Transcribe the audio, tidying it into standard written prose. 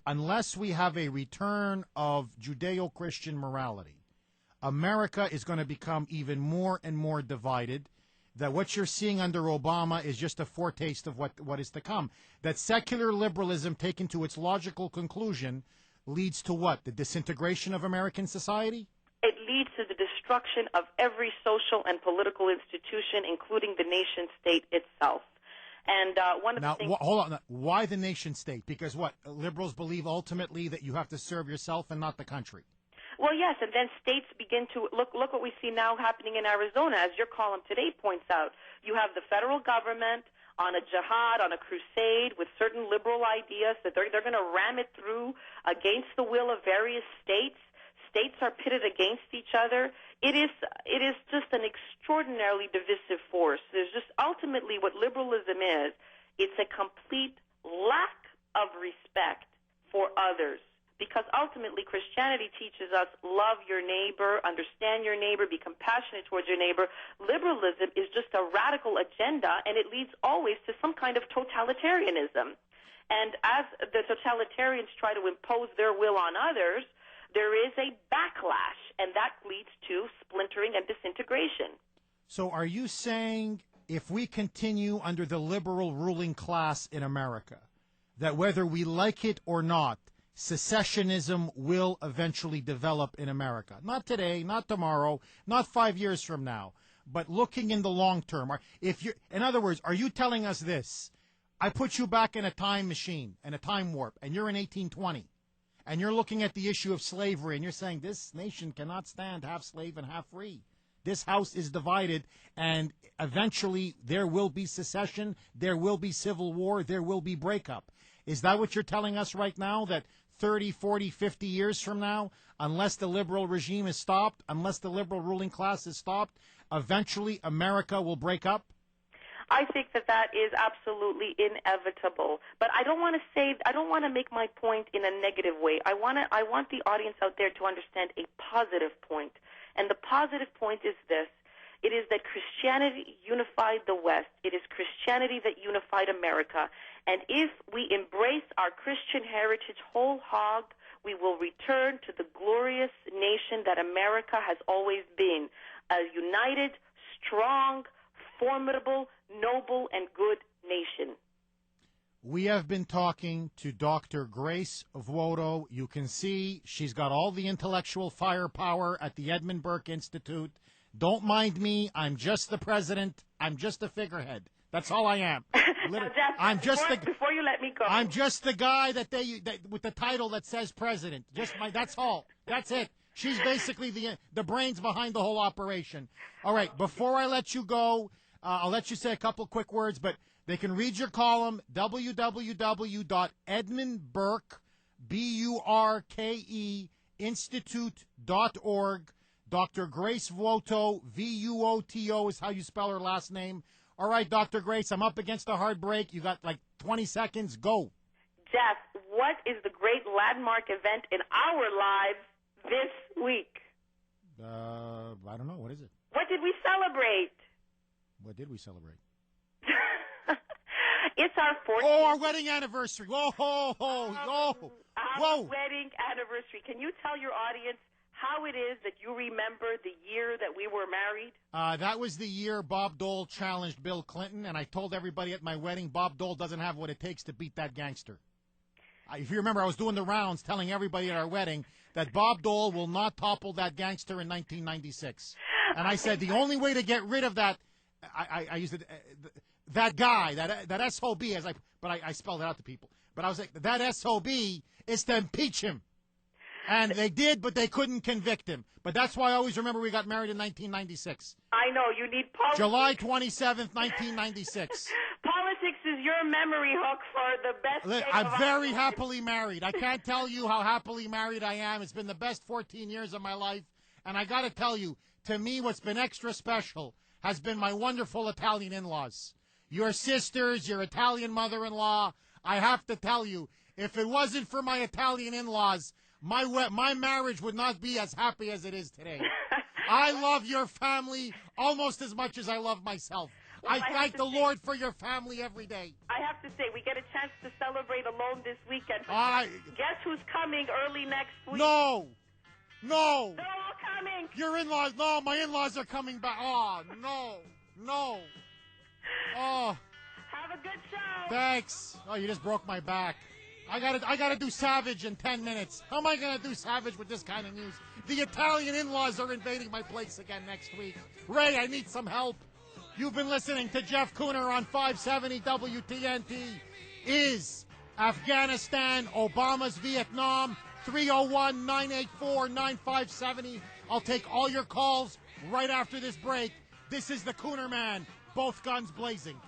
unless we have a return of Judeo-Christian morality, America is going to become even more and more divided. That what you're seeing under Obama is just a foretaste of what is to come. That secular liberalism taken to its logical conclusion leads to what? The disintegration of American society? It leads to the destruction of every social and political institution, including the nation state itself. And one of the things... hold on. Why the nation state? Because what? Liberals believe ultimately that you have to serve yourself and not the country. Well, yes, and then states begin to look what we see now happening in Arizona, as your column today points out. You have the federal government on a jihad, on a crusade with certain liberal ideas that they're going to ram it through against the will of various states. States are pitted against each other. It is just an extraordinarily divisive force. There's just ultimately what liberalism is. It's a complete lack of respect for others. Because ultimately Christianity teaches us love your neighbor, understand your neighbor, be compassionate towards your neighbor. Liberalism is just a radical agenda, and it leads always to some kind of totalitarianism. And as the totalitarians try to impose their will on others, there is a backlash, and that leads to splintering and disintegration. So are you saying if we continue under the liberal ruling class in America, that whether we like it or not, secessionism will eventually develop in America? Not today, not tomorrow, not 5 years from now, but looking in the long term. In other words, are you telling us this? I put you back in a time machine, in a time warp, and you're in 1820, and you're looking at the issue of slavery, and you're saying this nation cannot stand half slave and half free. This house is divided, and eventually there will be secession, there will be civil war, there will be breakup. Is that what you're telling us right now, that 30, 40, 50 years from now, unless the liberal regime is stopped, unless the liberal ruling class is stopped, eventually America will break up? I think that is absolutely inevitable. But I don't want to make my point in a negative way. I want the audience out there to understand a positive point. And the positive point is this. It is that Christianity unified the West. It is Christianity that unified America. And if we embrace our Christian heritage whole hog, we will return to the glorious nation that America has always been. A united, strong, formidable, noble, and good nation. We have been talking to Dr. Grace Vuoto. You can see she's got all the intellectual firepower at the Edmund Burke Institute. Don't mind me. I'm just the president. I'm just a figurehead. That's all I am. I'm just before you let me go. I'm just the guy that with the title that says president. That's all. That's it. She's basically the brains behind the whole operation. All right. Before I let you go, I'll let you say a couple quick words, but they can read your column, www.edmundburke, B-U-R-K-E, institute.org. Dr. Grace Vuoto, V-U-O-T-O is how you spell her last name. All right, Dr. Grace, I'm up against a hard break. You got like 20 seconds. Go. Jeff, what is the great landmark event in our lives this week? I don't know. What is it? What did we celebrate? What did we celebrate? It's our 14th. Oh, our wedding anniversary. Whoa, ho, ho, whoa. Our wedding anniversary. Can you tell your audience how it is that you remember the year that we were married? That was the year Bob Dole challenged Bill Clinton, and I told everybody at my wedding, Bob Dole doesn't have what it takes to beat that gangster. If you remember, I was doing the rounds telling everybody at our wedding that Bob Dole will not topple that gangster in 1996. And I said the only way to get rid of that, I used it, that guy, that SOB, but I spelled it out to people. But I was like, that SOB is to impeach him. And they did, but they couldn't convict him. But that's why I always remember we got married in 1996. I know, you need politics. July 27th, 1996. Politics is your memory hook for the best day I'm very happily married. I can't tell you how happily married I am. It's been the best 14 years of my life. And I got to tell you, to me, what's been extra special has been my wonderful Italian in-laws. Your sisters, your Italian mother-in-law. I have to tell you, if it wasn't for my Italian in-laws, my marriage would not be as happy as it is today. I love your family almost as much as I love myself. I thank the Lord for your family every day. I have to say, we get a chance to celebrate alone this weekend. Guess who's coming early next week? No! They're all coming! Your in-laws, no, my in-laws are coming back. Oh, no. Oh. Have a good show! Thanks. Oh, you just broke my back. I gotta do Savage in 10 minutes. How am I gonna do Savage with this kind of news? The Italian in-laws are invading my place again next week. Ray, I need some help. You've been listening to Jeff Cooner on 570 WTNT. Is Afghanistan Obama's Vietnam? 301-984-9570. I'll take all your calls right after this break. This is the Cooner Man, both guns blazing.